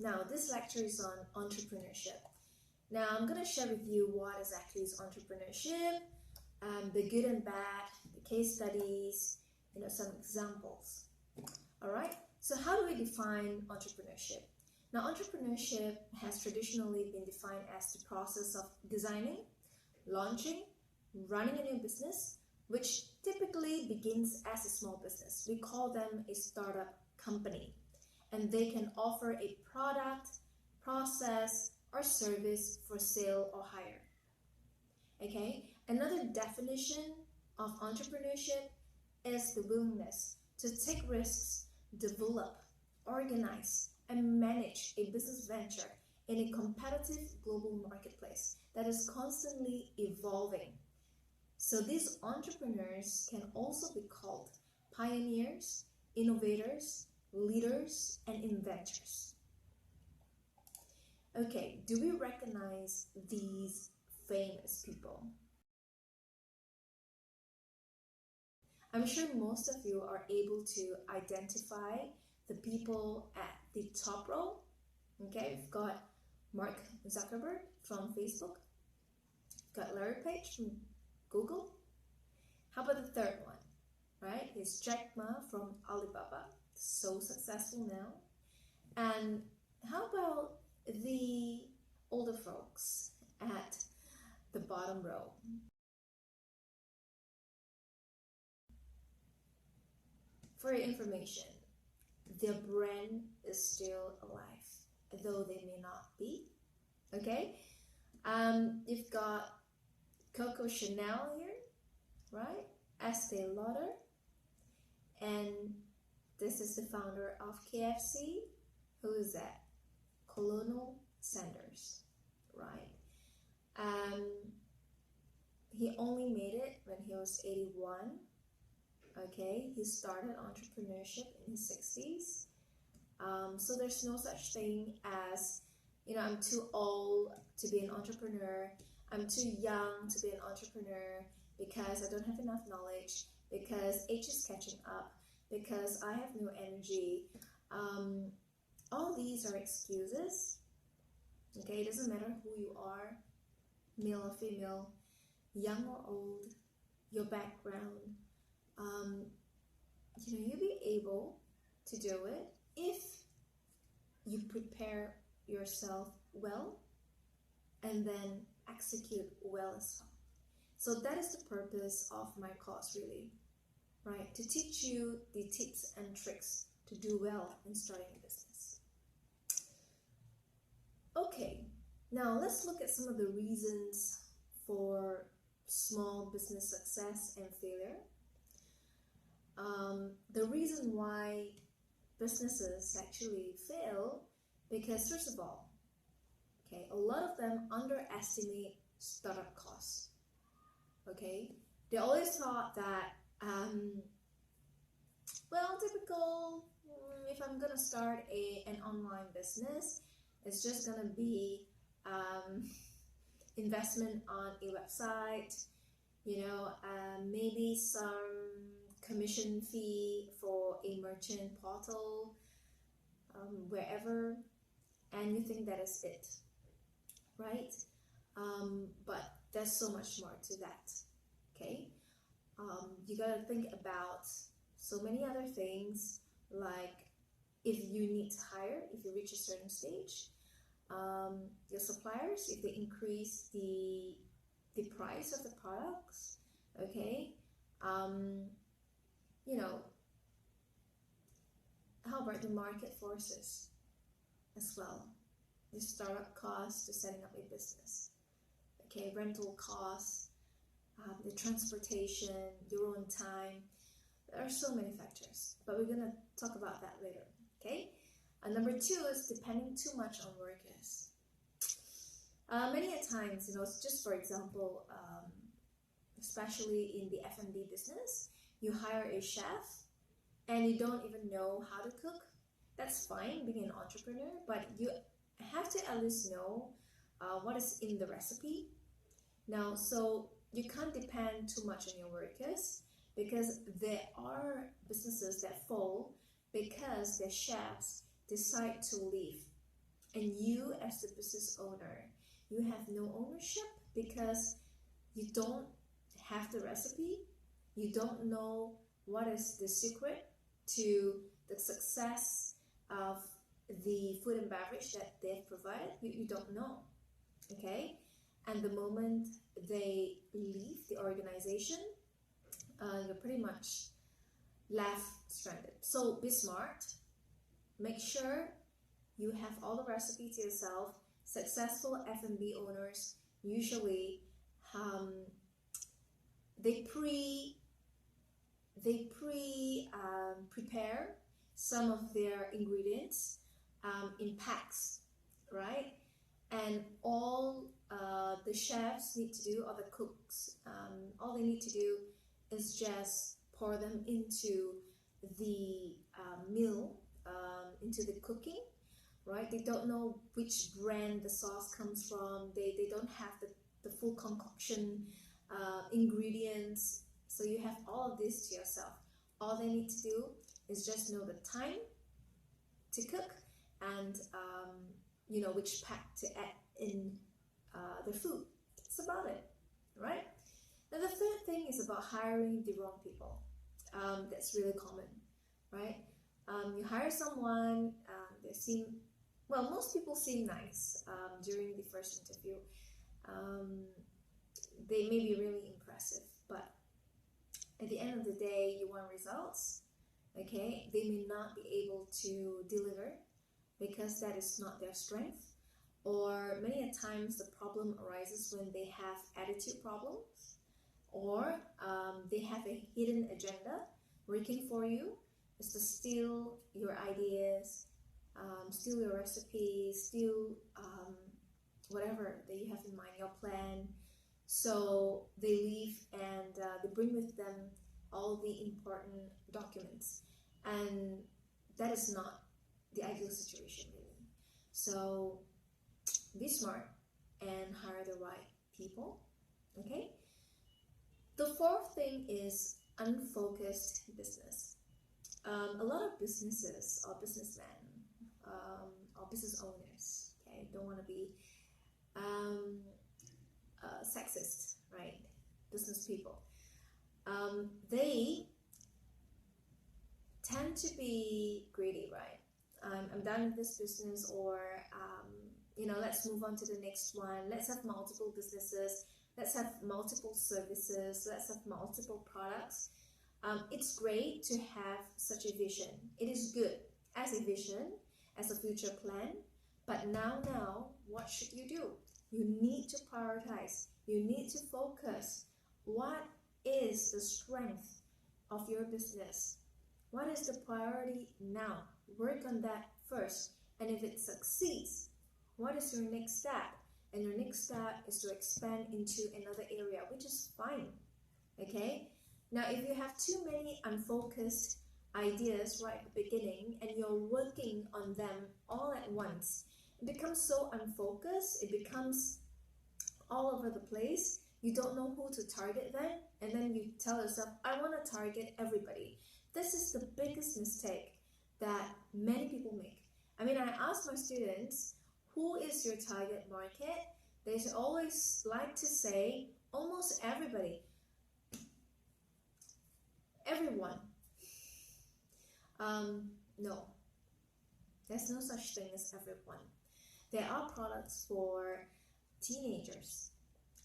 Now, this lecture is on entrepreneurship. Now, I'm going to share with you what exactly is entrepreneurship, the good and bad, the case studies, some examples. All right. So, how do we define entrepreneurship? Now, entrepreneurship has traditionally been defined as the process of designing, launching, running a new business, which typically begins as a small business. We call them a startup company, and they can offer a product, process, or service for sale or hire. Okay, another definition of entrepreneurship is the willingness to take risks, develop, organize, and manage a business venture in a competitive global marketplace that is constantly evolving. So these entrepreneurs can also be called pioneers, innovators, leaders, and inventors. Okay, do we recognize these famous people? I'm sure most of you are able to identify the people at the top row. Okay, we've got Mark Zuckerberg from Facebook, we've got Larry Page from Google. How about the third one, right? It's Jack Ma from Alibaba, so successful now. And how about the older folks at the bottom row? For your information, their brand is still alive, though they may not be. Okay, you've got Coco Chanel here, right? Estee Lauder, and this is the founder of KFC. Who is that? Colonel Sanders, right? He only made it when he was 81. Okay, he started entrepreneurship in his 60s. So there's no such thing as, I'm too old to be an entrepreneur. I'm too young to be an entrepreneur because I don't have enough knowledge, because age is catching up, because I have no energy. All these are excuses. Okay, it doesn't matter who you are, male or female, young or old, your background. You'll be able to do it if you prepare yourself well and then execute well as well. So that is the purpose of my course, really, right? To teach you the tips and tricks to do well in starting a business. Okay, now let's look at some of the reasons for small business success and failure. The reason why businesses actually fail, because first of all, okay, a lot of them underestimate startup costs. Okay, they always thought that, typical, if I'm gonna start an online business, it's just gonna be investment on a website, maybe some commission fee for a merchant portal, wherever, and you think that is it, right? But there's so much more to that. Okay, you gotta think about so many other things, like if you need to hire, if you reach a certain stage, your suppliers, if they increase the price of the products, okay, how about the market forces as well, the startup costs to setting up a business, okay, rental costs, the transportation, your own time. There are so many factors, but we're going to talk about that later, okay? And number two is depending too much on workers. Many a times, just for example, especially in the F&B business, you hire a chef and you don't even know how to cook. That's fine being an entrepreneur, but you have to at least know what is in the recipe. Now, so you can't depend too much on your workers, because there are businesses that fall because their chefs decide to leave And you as the business owner, you have no ownership because you don't have the recipe. You don't know what is the secret to the success of the food and beverage that they've provided. You don't know, okay? And the moment they leave the organization, you're pretty much left stranded. So be smart. Make sure you have all the recipes to yourself. Successful F&B owners usually they prepare some of their ingredients in packs, right? And all the chefs need to do, or the cooks, all they need to do is just pour them into the meal, into the cooking, right? They don't know which brand the sauce comes from. They don't have the full concoction ingredients. So you have all of this to yourself. All they need to do is just know the time to cook and you know which pack to add in the food. That's about it, right? Now the third thing is about hiring the wrong people. That's really common, right? You hire someone, they seem, well, most people seem nice during the first interview. They may be really impressive, but at the end of the day, you want results, okay? They may not be able to deliver because that is not their strength, or many a times the problem arises when they have attitude problems, or they have a hidden agenda working for you. It's to steal your ideas, steal your recipes, steal whatever that you have in mind, your plan. So they leave and they bring with them all the important documents, and that is not the ideal situation, really. So be smart and hire the right people, okay? The fourth thing is unfocused business. A lot of businesses or businessmen or business owners, okay, don't want to be sexist, right? Business people, they tend to be greedy, right? I'm done with this business, or you know, let's move on to the next one. Let's have multiple businesses. Let's have multiple services. Let's have multiple products. It's great to have such a vision. It is good as a vision, as a future plan. But now, what should you do? You need to prioritize. You need to focus. What is the strength of your business? What is the priority now? Work on that first. And if it succeeds, what is your next step? And your next step is to expand into another area, which is fine, okay? Now, if you have too many unfocused ideas right at the beginning and you're working on them all at once, it becomes so unfocused, it becomes all over the place. You don't know who to target then, and then you tell yourself, I want to target everybody. This is the biggest mistake that many people make. I mean, I ask my students, who is your target market? They always like to say, almost everybody. Everyone. No. There's no such thing as everyone. There are products for teenagers.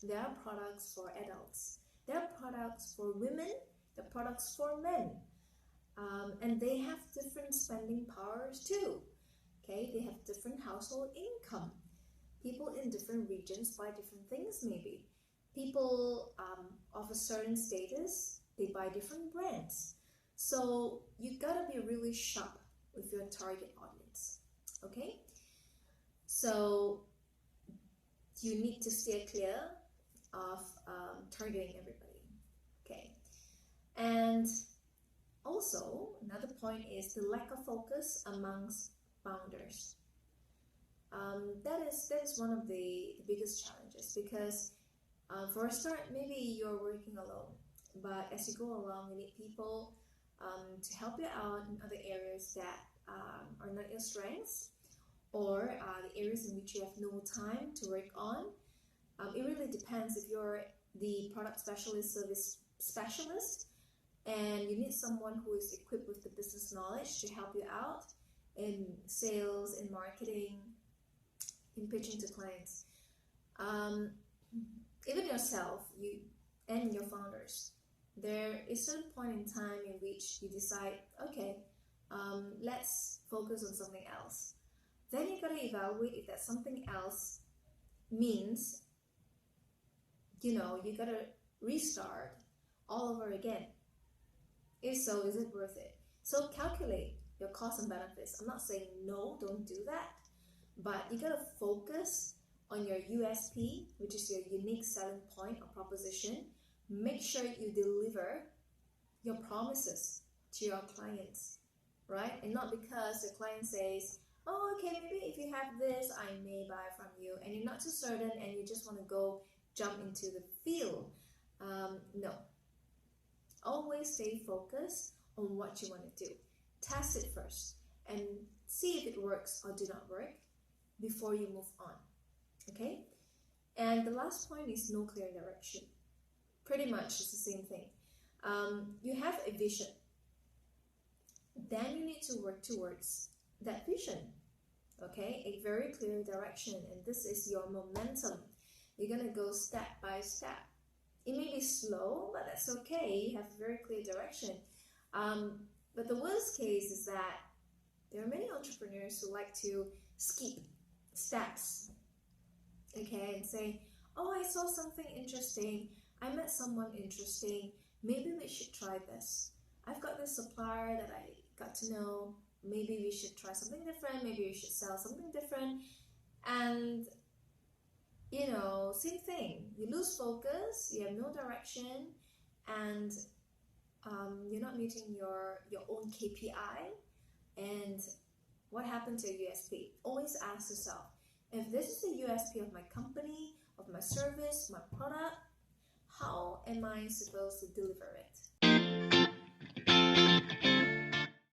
There are products for adults. There are products for women. There are products for men. And they have different spending powers too. Okay, they have different household income. People in different regions buy different things maybe. People of a certain status, they buy different brands. So you gotta be really sharp with your target audience, okay? So you need to steer clear of targeting everybody, okay? And also, another point is the lack of focus amongst founders. That is one of the biggest challenges, because for a start, maybe you're working alone, but as you go along, you need people to help you out in other areas that are not your strengths, or the areas in which you have no time to work on. It really depends if you're the product specialist, service specialist, and you need someone who is equipped with the business knowledge to help you out in sales, in marketing, in pitching to clients. Even yourself, you and your founders, there is a certain point in time in which you decide, okay, let's focus on something else. Then you gotta evaluate if that something else means, you gotta restart all over again. If so, is it worth it? So calculate your costs and benefits. I'm not saying no, don't do that, but you gotta focus on your USP, which is your unique selling point or proposition. Make sure you deliver your promises to your clients, right? And not because the client says, oh, okay, maybe if you have this, I may buy from you, and you're not too certain and you just want to go jump into the field. No. Always stay focused on what you want to do. Test it first and see if it works or do not work before you move on. Okay? And the last point is no clear direction. Pretty much it's the same thing. You have a vision. Then you need to work towards that vision. Okay? A very clear direction, and this is your momentum. You're going to go step by step. It may be slow, but that's okay. You have a very clear direction. But the worst case is that there are many entrepreneurs who like to skip steps. Okay, and say, oh, I saw something interesting. I met someone interesting. Maybe we should try this. I've got this supplier that I got to know. Maybe we should try something different. Maybe we should sell something different. And same thing. You lose focus, you have no direction, and you're not meeting your own KPI. And what happened to your USP? Always ask yourself, if this is the USP of my company, of my service, my product, how am I supposed to deliver it?